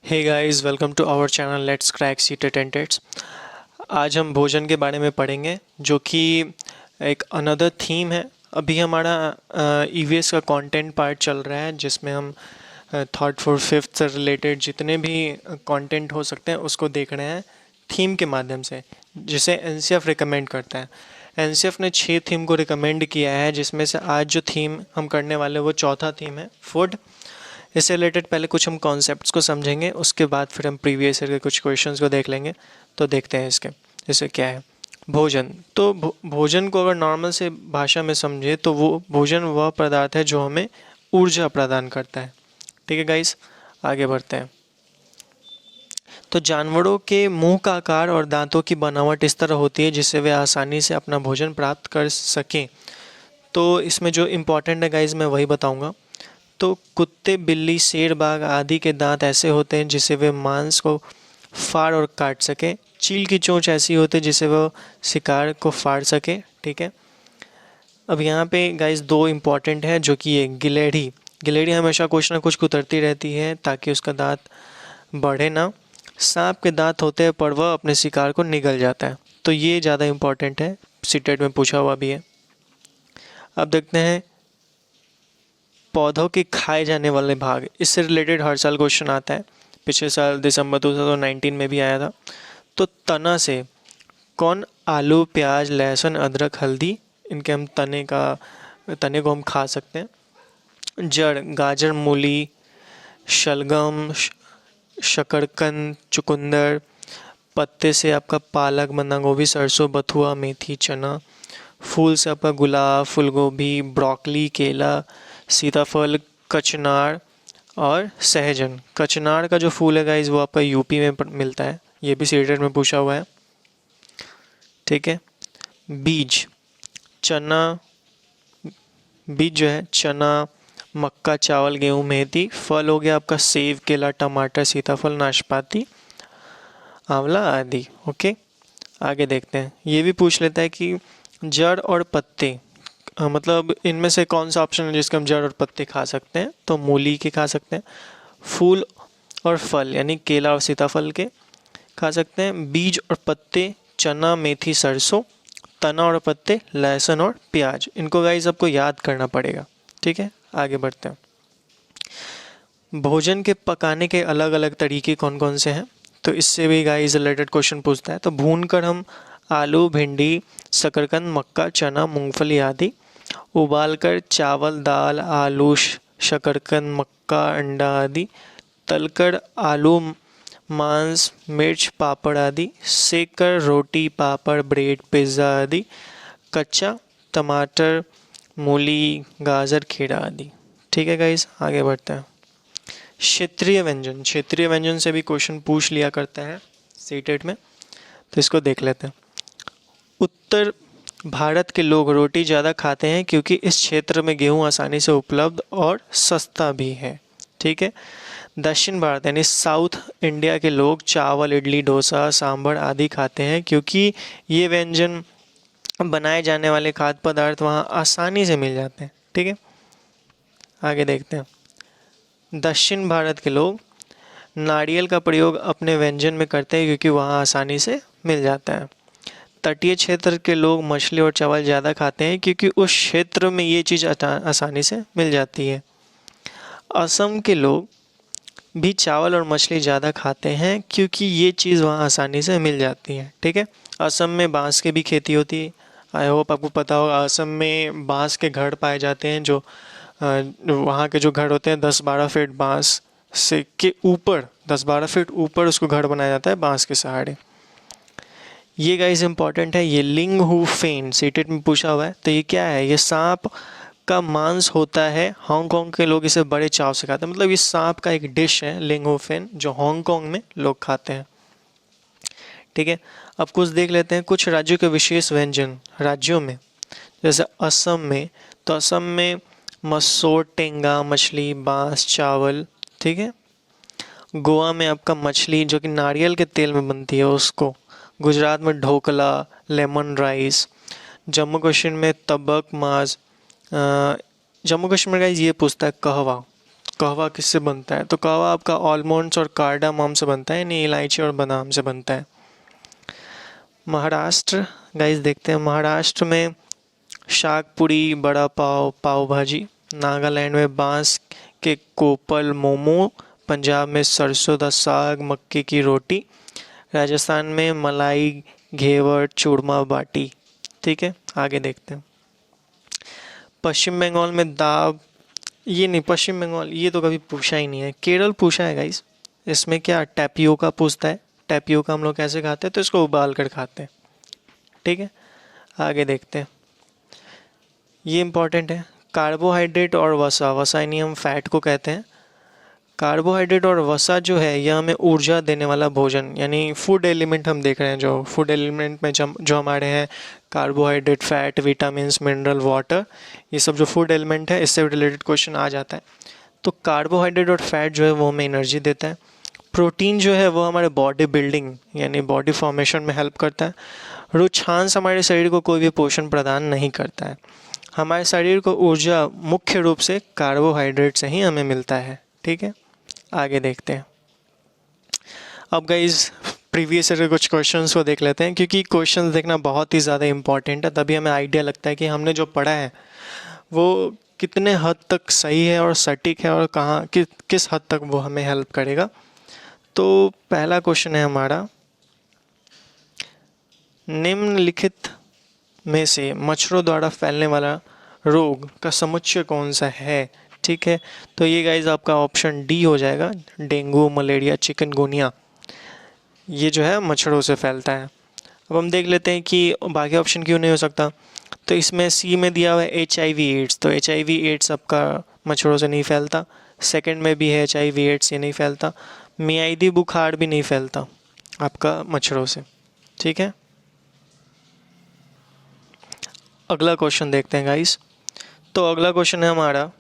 Hey guys, welcome to our channel let's crack seat attendants. आज हम भोजन के बारे में पढ़ेंगे, जो कि एक अनदर थीम है। अभी हमारा ईवीएस का कंटेंट पार्ट चल रहा है, जिसमें हम थर्ड फोर्थ फिफ्थ से रिलेटेड जितने भी कंटेंट हो सकते हैं उसको देख रहे हैं थीम के माध्यम से, जिसे एनसीएफ रिकमेंड करता है। एनसीएफ ने 6 थीम को रिकमेंड किया है, जिसमें से आज जो थीम हम करने वाले हैं वो चौथा थीम है, फूड। इससे रिलेटेड पहले कुछ हम कॉन्सेप्ट्स को समझेंगे, उसके बाद फिर हम प्रीवियस ईयर के कुछ क्वेश्चंस को देख लेंगे। तो देखते हैं इसके जैसे क्या है भोजन। तो भोजन को अगर नॉर्मल से भाषा में समझे तो वो भोजन वह पदार्थ है जो हमें ऊर्जा प्रदान करता है। ठीक है गाइस, आगे बढ़ते हैं। तो जानवरों के मुंह का आकार और दांतों की बनावट इस तरह होती है जिससे वे आसानी से अपना भोजन प्राप्त कर सकें। तो इसमें जो इम्पोर्टेंट है गाइस, मैं वही बताऊंगा। तो कुत्ते, बिल्ली, शेर, बाघ आदि के दांत ऐसे होते हैं जिससे वे मांस को फाड़ और काट सके। चील की चोंच ऐसी होती है जिससे वह शिकार को फाड़ सके। ठीक है। अब यहाँ पे गाइस दो इम्पॉर्टेंट है, जो कि ये गिलहरी। गिलहरी हमेशा कुछ ना कुछ कुतरती रहती है ताकि उसका दांत बढ़े ना। सांप के दांत होते हैं पर वह अपने शिकार को निगल जाता है। तो ये ज़्यादा इम्पोर्टेंट है, सीटेट में पूछा हुआ भी है। अब देखते हैं पौधों के खाए जाने वाले भाग। इससे रिलेटेड हर साल क्वेश्चन आता है। पिछले साल दिसंबर 2019 में भी आया था। तो तना से कौन आलू, प्याज, लहसुन, अदरक, हल्दी, इनके हम तने को हम खा सकते हैं। जड़ गाजर, मूली, शलगम, शकरकंद, चुकंदर। पत्ते से आपका पालक, बंधा गोभी, सरसों, बथुआ, मेथी, चना। फूल से आपका गुलाब, फूल गोभी, ब्रोकली, केला, सीताफल, कचनार और सहजन। कचनार का जो फूल है गाइस वो आपका यूपी में मिलता है, ये भी सीटेट में पूछा हुआ है। ठीक है। बीज चना, बीज जो है चना, मक्का, चावल, गेहूँ, मेथी। फल हो गया आपका सेब, केला, टमाटर, सीताफल, नाशपाती, आंवला आदि। ओके, आगे देखते हैं। ये भी पूछ लेता है कि जड़ और पत्ते, मतलब इनमें से कौन सा ऑप्शन है जिसके हम जड़ और पत्ते खा सकते हैं। तो मूली के खा सकते हैं। फूल और फल यानी केला और सीताफल के खा सकते हैं। बीज और पत्ते चना, मेथी, सरसों। तना और पत्ते लहसुन और प्याज। इनको गाइस आपको याद करना पड़ेगा। ठीक है, आगे बढ़ते हैं। भोजन के पकाने के अलग अलग तरीके कौन कौन से हैं, तो इससे भी गाइस रिलेटेड क्वेश्चन पूछता है। तो भून कर हम आलू, भिंडी, शकरकंद, मक्का, चना, मूंगफली आदि। उबालकर चावल, दाल, आलू, शकरकंद, मक्का, अंडा आदि। तलकर आलू, मांस, मिर्च, पापड़ आदि। सेककर रोटी, पापड़, ब्रेड, पिज़्ज़ा आदि। कच्चा टमाटर, मूली, गाजर, खीरा आदि। ठीक है गाइस, आगे बढ़ते हैं। क्षेत्रीय व्यंजन से भी क्वेश्चन पूछ लिया करता है सीटेट में, तो इसको देख लेते हैं। उत्तर भारत के लोग रोटी ज़्यादा खाते हैं क्योंकि इस क्षेत्र में गेहूँ आसानी से उपलब्ध और सस्ता भी है। ठीक है। दक्षिण भारत यानी साउथ इंडिया के लोग चावल, इडली, डोसा, सांभर आदि खाते हैं क्योंकि ये व्यंजन बनाए जाने वाले खाद्य पदार्थ वहाँ आसानी से मिल जाते हैं। ठीक है, आगे देखते हैं। दक्षिण भारत के लोग नारियल का प्रयोग अपने व्यंजन में करते हैं क्योंकि वहाँ आसानी से मिल जाता है। तटीय क्षेत्र के लोग मछली और चावल ज़्यादा खाते हैं क्योंकि उस क्षेत्र में ये चीज़ आसानी से मिल जाती है। असम के लोग भी चावल और मछली ज़्यादा खाते हैं क्योंकि ये चीज़ वहाँ आसानी से मिल जाती है। ठीक है। असम में बांस की भी खेती होती है। आई होप आपको पता होगा, असम में बांस के घर पाए जाते हैं। जो वहाँ के जो घर होते हैं 10-12 फीट बांस से के ऊपर, 10-12 फीट ऊपर उसको घर बनाया जाता है बांस के सहारे। ये गाइस इंपॉर्टेंट है। ये लिंग हु फेन सीटेट में पूछा हुआ है। तो ये क्या है, ये सांप का मांस होता है। हांगकांग के लोग इसे बड़े चाव से खाते हैं। मतलब ये सांप का एक डिश है लिंग हु फेन, जो हांगकांग में लोग खाते हैं। ठीक है। अब कुछ देख लेते हैं कुछ राज्यों के विशेष व्यंजन राज्यों में। जैसे असम में, तो असम में मसोर, टेंगा, मछली, बांस, चावल। ठीक है। गोवा में आपका मछली जो कि नारियल के तेल में बनती है उसको। गुजरात में ढोकला, लेमन राइस। जम्मू कश्मीर में तबक, माज। जम्मू कश्मीर का ये पूछता है कहवा। कहवा किससे बनता है, तो कहवा आपका आलमंड्स और कार्डामम से बनता है, यानी इलायची और बादाम से बनता है। महाराष्ट्र गाइस देखते हैं, महाराष्ट्र में शाक पुरी, बड़ा पाव, पाव भाजी। नागालैंड में बांस के कोपल मोमो। पंजाब में सरसों दा साग, मक्के की रोटी। राजस्थान में मलाई घेवर, चूरमा बाटी। ठीक है, आगे देखते हैं। पश्चिम बंगाल में दाब, ये नहीं, पश्चिम बंगाल ये तो कभी पूछा ही नहीं है। केरल पूछा है गाइस। इसमें क्या टैपियोका पूछता है। टैपियोका हम लोग कैसे खाते हैं, तो इसको उबाल कर खाते हैं। ठीक है, आगे देखते हैं। ये इंपॉर्टेंट है, कार्बोहाइड्रेट और वसा। वसा यानी हम फैट को कहते हैं। कार्बोहाइड्रेट और वसा जो है यह हमें ऊर्जा देने वाला भोजन, यानी फूड एलिमेंट हम देख रहे हैं। जो फूड एलिमेंट में जो हमारे हैं carbohydrate, fat, vitamins, mineral, water, ये सब जो फूड एलिमेंट है इससे रिलेटेड क्वेश्चन आ जाता है। तो कार्बोहाइड्रेट और फैट जो है वो हमें एनर्जी देता है। प्रोटीन जो है वो हमारे बॉडी बिल्डिंग यानी बॉडी फॉर्मेशन में हेल्प करता है। रुक्षांश हमारे शरीर को कोई भी पोषण प्रदान नहीं करता है। हमारे शरीर को ऊर्जा मुख्य रूप से कार्बोहाइड्रेट से ही हमें मिलता है। ठीक है, आगे देखते हैं। अब गाइज प्रीवियस ईयर के कुछ क्वेश्चंस को देख लेते हैं, क्योंकि क्वेश्चंस देखना बहुत ही ज़्यादा इंपॉर्टेंट है। तभी हमें आइडिया लगता है कि हमने जो पढ़ा है वो कितने हद तक सही है और सटीक है, और कहाँ किस हद तक वो हमें हेल्प करेगा। तो पहला क्वेश्चन है हमारा, निम्नलिखित में से मच्छरों द्वारा फैलने वाला रोग का समुच्चय कौन सा है। ठीक है, तो ये गाइज आपका ऑप्शन डी हो जाएगा, डेंगू, मलेरिया, चिकनगुनिया। ये जो है मच्छरों से फैलता है। अब हम देख लेते हैं कि बाकी ऑप्शन क्यों नहीं हो सकता। तो इसमें सी में दिया हुआ है HIV एड्स, तो HIV एड्स आपका मच्छरों से नहीं फैलता। सेकंड में भी है HIV एड्स, ये नहीं फैलता। मियादी बुखार भी नहीं फैलता आपका मच्छरों से। ठीक है, अगला क्वेश्चन देखते हैं गाइस। तो अगला क्वेश्चन है हमारा,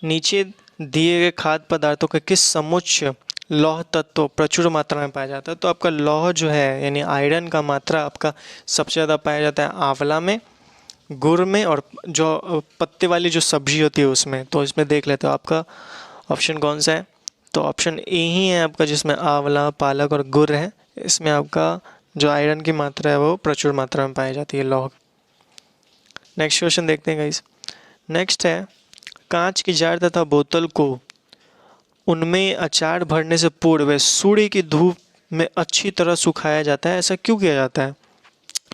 नीचे दिए गए खाद्य पदार्थों के किस समुच्चय लौह तत्व प्रचुर मात्रा में पाया जाता है। तो आपका लौह जो है यानी आयरन का मात्रा आपका सबसे ज़्यादा पाया जाता है आंवला में, गुड़ में, और जो पत्ते वाली जो सब्जी होती है उसमें। तो इसमें देख लेते हो आपका ऑप्शन कौन सा है। तो ऑप्शन ए ही है आपका, जिसमें आंवला, पालक और गुड़ है। इसमें आपका जो आयरन की मात्रा है वो प्रचुर मात्रा में पाई जाती है, लौह। नेक्स्ट क्वेश्चन देखते हैं गाइस। नेक्स्ट है, कांच की जार तथा बोतल को उनमें अचार भरने से पूर्व सूर्य की धूप में अच्छी तरह सुखाया जाता है। ऐसा क्यों किया जाता है।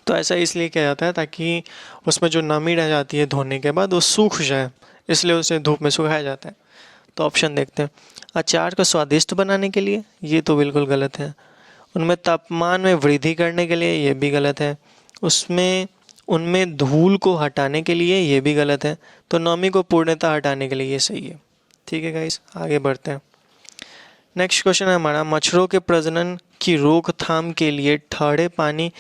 तो ऐसा इसलिए किया जाता है ताकि उसमें जो नमी रह जाती है धोने के बाद वो सूख जाए, इसलिए उसे धूप में सुखाया जाता है। तो ऑप्शन देखते हैं, अचार को स्वादिष्ट बनाने के लिए, ये तो बिल्कुल गलत है। उनमें तापमान में वृद्धि करने के लिए, ये भी गलत है। उनमें धूल को हटाने के लिए, ये भी गलत है। तो नमी को पूर्णतः हटाने के लिए ये सही है। ठीक है गाइस, आगे बढ़ते हैं। नेक्स्ट क्वेश्चन है हमारा, मच्छरों के प्रजनन की रोकथाम के लिए ठंडे पानी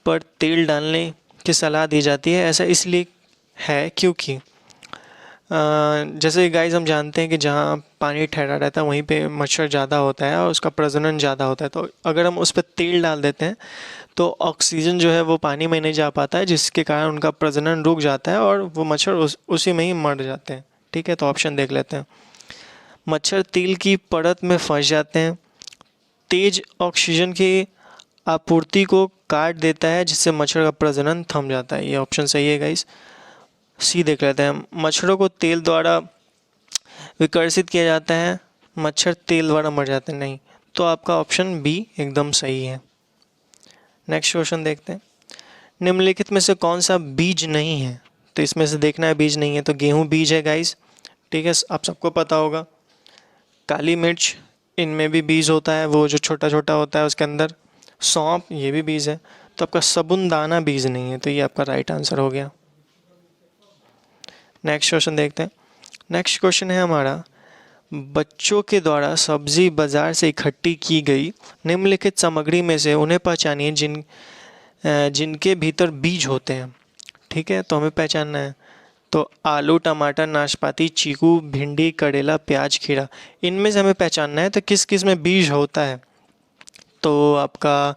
पर तेल डालने की सलाह दी जाती है। ऐसा इसलिए है क्योंकि जैसे गाइस हम जानते हैं कि जहाँ पानी ठहरा रहता है वहीं पे मच्छर ज़्यादा होता है और उसका प्रजनन ज़्यादा होता है। तो अगर हम उस पर तेल डाल देते हैं तो ऑक्सीजन जो है वो पानी में नहीं जा पाता है, जिसके कारण उनका प्रजनन रुक जाता है और वो मच्छर उसी में ही मर जाते हैं। ठीक है, तो ऑप्शन देख लेते हैं। मच्छर तेल की परत में फंस जाते हैं। तेज ऑक्सीजन की आपूर्ति को काट देता है, जिससे मच्छर का प्रजनन थम जाता है। ये ऑप्शन सही है गाइस। सी देख लेते हैं, मच्छरों को तेल द्वारा विकर्षित किया जाता है, मच्छर तेल द्वारा मर जाते हैं। नहीं, तो आपका ऑप्शन बी एकदम सही है। नेक्स्ट क्वेश्चन देखते हैं, निम्नलिखित में से कौन सा बीज नहीं है। तो इसमें से देखना है बीज नहीं है, तो गेहूं बीज है गाइस। ठीक है, आप सबको पता होगा। काली मिर्च, इनमें भी बीज होता है, वो जो छोटा छोटा होता है उसके अंदर। सौंफ, ये भी बीज है। तो आपका साबूदाना बीज नहीं है, तो ये आपका राइट आंसर हो गया। नेक्स्ट क्वेश्चन देखते हैं। नेक्स्ट क्वेश्चन है हमारा, बच्चों के द्वारा सब्जी बाजार से इकट्ठी की गई निम्नलिखित सामग्री में से उन्हें पहचानिए जिनके भीतर बीज होते हैं। ठीक है, तो हमें पहचानना है। तो आलू, टमाटर, नाशपाती, चीकू, भिंडी, करेला, प्याज, खीरा, इनमें से हमें पहचानना है तो किस किस में बीज होता है। तो आपका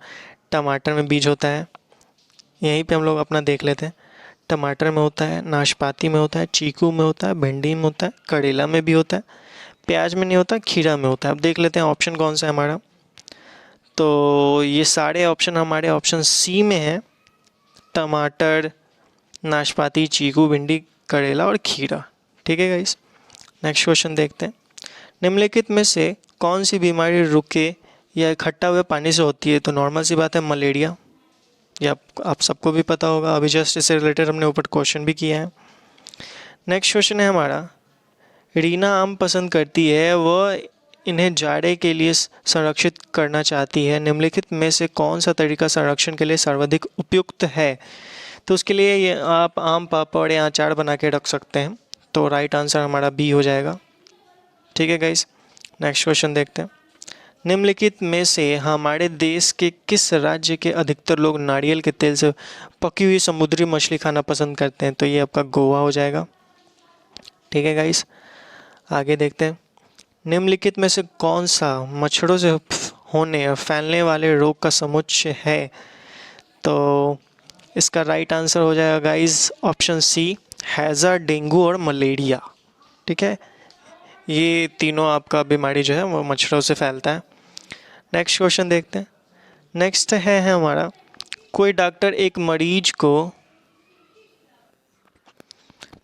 टमाटर में बीज होता है, यहीं पे हम लोग अपना देख लेते हैं। टमाटर में होता है, नाशपाती में होता है, चीकू में होता है, भिंडी में होता है, करेला में भी होता है, प्याज में नहीं होता, खीरा में होता है। अब देख लेते हैं ऑप्शन कौन सा है हमारा। तो ये सारे ऑप्शन हमारे ऑप्शन सी में है, टमाटर, नाशपाती, चीकू, भिंडी, करेला और खीरा। ठीक है गाइस, नेक्स्ट क्वेश्चन देखते हैं। निम्नलिखित में से कौन सी बीमारी रुके या इकट्ठा हुए पानी से होती है? तो नॉर्मल सी बात है, मलेरिया। ये आप सबको भी पता होगा, अभी जस्ट इससे रिलेटेड हमने ऊपर क्वेश्चन भी किया है। नेक्स्ट क्वेश्चन है हमारा, रीना आम पसंद करती है, वह इन्हें जाड़े के लिए संरक्षित करना चाहती है। निम्नलिखित में से कौन सा तरीका संरक्षण के लिए सर्वाधिक उपयुक्त है? तो उसके लिए ये आप आम पापड़ या अचार बना के रख सकते हैं। तो राइट आंसर हमारा बी हो जाएगा। ठीक है गाइस, नेक्स्ट क्वेश्चन देखते हैं। निम्नलिखित में से हमारे देश के किस राज्य के अधिकतर लोग नारियल के तेल से पकी हुई समुद्री मछली खाना पसंद करते हैं? तो ये आपका गोवा हो जाएगा। ठीक है गाइस, आगे देखते हैं। निम्नलिखित में से कौन सा मच्छरों से होने या फैलने वाले रोग का समुच्चय है? तो इसका राइट आंसर हो जाएगा गाइस ऑप्शन सी, हैजा, डेंगू और मलेरिया। ठीक है, ये तीनों आपका बीमारी जो है वो मच्छरों से फैलता है। नेक्स्ट क्वेश्चन देखते हैं। नेक्स्ट है हमारा, कोई डॉक्टर एक मरीज को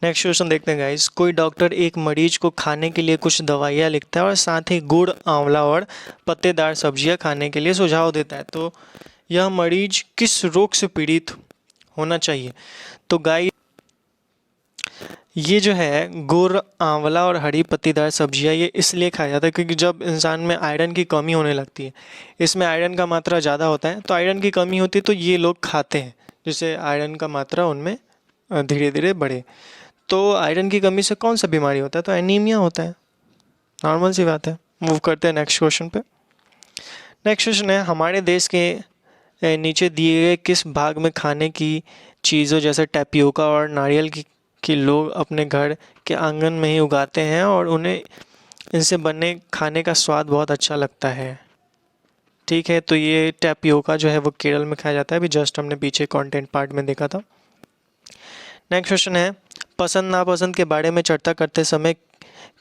नेक्स्ट क्वेश्चन देखते हैं गाइस। कोई डॉक्टर एक मरीज को खाने के लिए कुछ दवाइयाँ लिखता है और साथ ही गुड़, आंवला और पत्तेदार सब्जियां खाने के लिए सुझाव देता है। तो यह मरीज किस रोग से पीड़ित होना चाहिए? तो गाइस ये जो है गुड़, आंवला और हरी पत्तेदार सब्जियां, ये इसलिए खाया जाता है क्योंकि जब इंसान में आयरन की कमी होने लगती है, इसमें आयरन का मात्रा ज़्यादा होता है, तो आयरन की कमी होती है तो ये लोग खाते हैं, जिससे आयरन का मात्रा उनमें धीरे धीरे बढ़े। तो आयरन की कमी से कौन सा बीमारी होता है? तो एनीमिया होता है, नॉर्मल सी बात है। मूव करते हैं नेक्स्ट क्वेश्चन पे। नेक्स्ट क्वेश्चन है, हमारे देश के नीचे दिए गए किस भाग में खाने की चीज़ों जैसे टैपियोका और नारियल की लोग अपने घर के आंगन में ही उगाते हैं और उन्हें इनसे बने खाने का स्वाद बहुत अच्छा लगता है? ठीक है, तो ये टैपियोका जो है वो केरल में खाया जाता है, अभी जस्ट हमने पीछे कंटेंट पार्ट में देखा था। नेक्स्ट क्वेश्चन है, पसंद नापसंद के बारे में चर्चा करते समय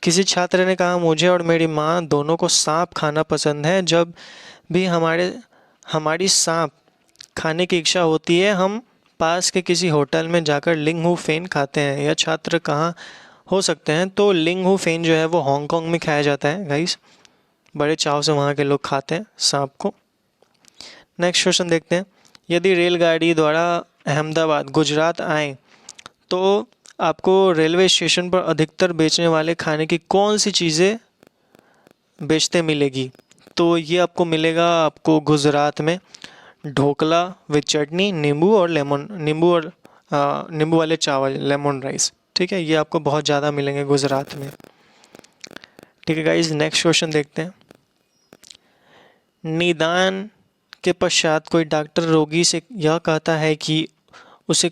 किसी छात्र ने कहा, मुझे और मेरी माँ दोनों को सांप खाना पसंद है। जब भी हमारी सांप खाने की इच्छा होती है, हम पास के किसी होटल में जाकर लिंग हू फेन खाते हैं। यह छात्र कहाँ हो सकते हैं? तो लिंग हू फेन जो है वो हांगकांग में खाया जाता है गाइस, बड़े चाव से वहाँ के लोग खाते हैं सांप को। नेक्स्ट क्वेश्चन देखते हैं। यदि रेलगाड़ी द्वारा अहमदाबाद गुजरात आए तो आपको रेलवे स्टेशन पर अधिकतर बेचने वाले खाने की कौन सी चीज़ें बेचते मिलेगी? तो ये आपको मिलेगा आपको गुजरात में ढोकला विद चटनी, नींबू और नींबू वाले चावल, लेमन राइस। ठीक है, ये आपको बहुत ज़्यादा मिलेंगे गुजरात में। ठीक है गाइस, नेक्स्ट क्वेश्चन देखते हैं। निदान के पश्चात कोई डॉक्टर रोगी से यह कहता है कि उसके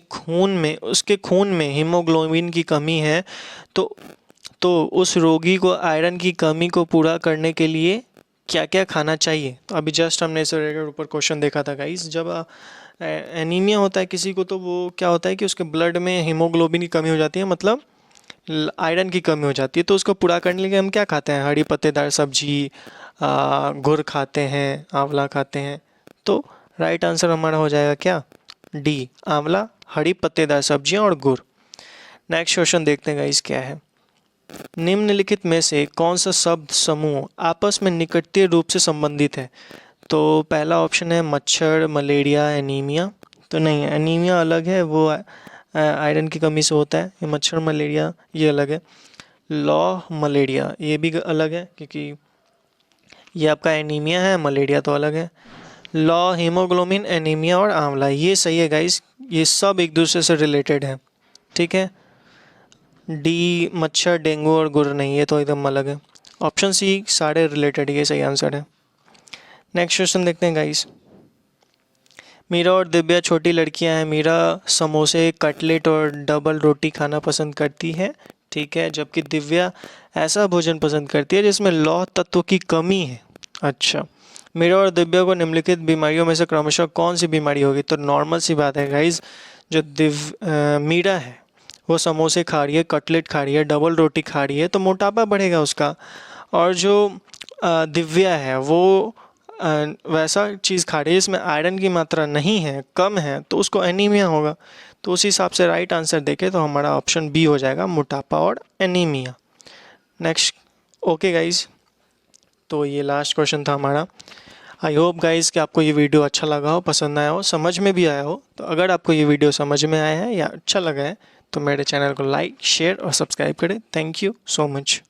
खून में हीमोग्लोबिन की कमी है, तो उस रोगी को आयरन की कमी को पूरा करने के लिए क्या क्या खाना चाहिए? तो अभी जस्ट हमने इस रिलेटेड ऊपर क्वेश्चन देखा था गाइस। जब एनीमिया होता है किसी को, तो वो क्या होता है कि उसके ब्लड में हीमोग्लोबिन की कमी हो जाती है, मतलब आयरन की कमी हो जाती है। तो उसको पूरा करने के लिए हम क्या खाते हैं? हरी पत्तेदार सब्जी, गुड़ खाते हैं, आंवला खाते हैं। तो राइट आंसर हमारा हो जाएगा क्या? डी, आंवला, हरी पत्तेदार सब्जियां और गुड़। नेक्स्ट क्वेश्चन देखते हैं गाइस क्या है। निम्नलिखित में से कौन सा शब्द समूह आपस में निकटतम रूप से संबंधित है? तो पहला ऑप्शन है मच्छर, मलेरिया, एनीमिया। तो नहीं, एनीमिया अलग है, वो आयरन की कमी से होता है। ये मच्छर, मलेरिया ये अलग है। लॉ मलेरिया ये भी अलग है, क्योंकि ये आपका एनीमिया है, मलेरिया तो अलग है। लॉ, हीमोग्लोबिन, एनीमिया और आंवला, ये सही है गाइस, ये सब एक दूसरे से रिलेटेड है। ठीक है, डी मच्छर, डेंगू और गुड़ नहीं, ये तो एकदम अलग है। ऑप्शन सी सारे रिलेटेड, ये सही आंसर है। नेक्स्ट क्वेश्चन देखते हैं गाइस। मीरा और दिव्या छोटी लड़कियां हैं। मीरा समोसे, कटलेट और डबल रोटी खाना पसंद करती है, ठीक है, जबकि दिव्या ऐसा भोजन पसंद करती है जिसमें लौह तत्व की कमी है। अच्छा, मीरा और दिव्या को निम्नलिखित बीमारियों में से क्रमशः कौन सी बीमारी होगी? तो नॉर्मल सी बात है गाइज, जो मीरा है वो समोसे खा रही है, कटलेट खा रही है, डबल रोटी खा रही है, तो मोटापा बढ़ेगा उसका। और जो दिव्या है वो वैसा चीज़ खा रही है जिसमें आयरन की मात्रा नहीं है, कम है, तो उसको एनीमिया होगा। तो उस हिसाब से राइट आंसर देखें तो हमारा ऑप्शन बी हो जाएगा, मोटापा और एनीमिया। नेक्स्ट। ओके गाइज, तो ये लास्ट क्वेश्चन था हमारा। आई होप गाइज कि आपको ये वीडियो अच्छा लगा हो, पसंद आया हो, समझ में भी आया हो। तो अगर आपको ये वीडियो समझ में आया है या अच्छा लगा है तो मेरे चैनल को लाइक, शेयर और सब्सक्राइब करें। Thank you so much.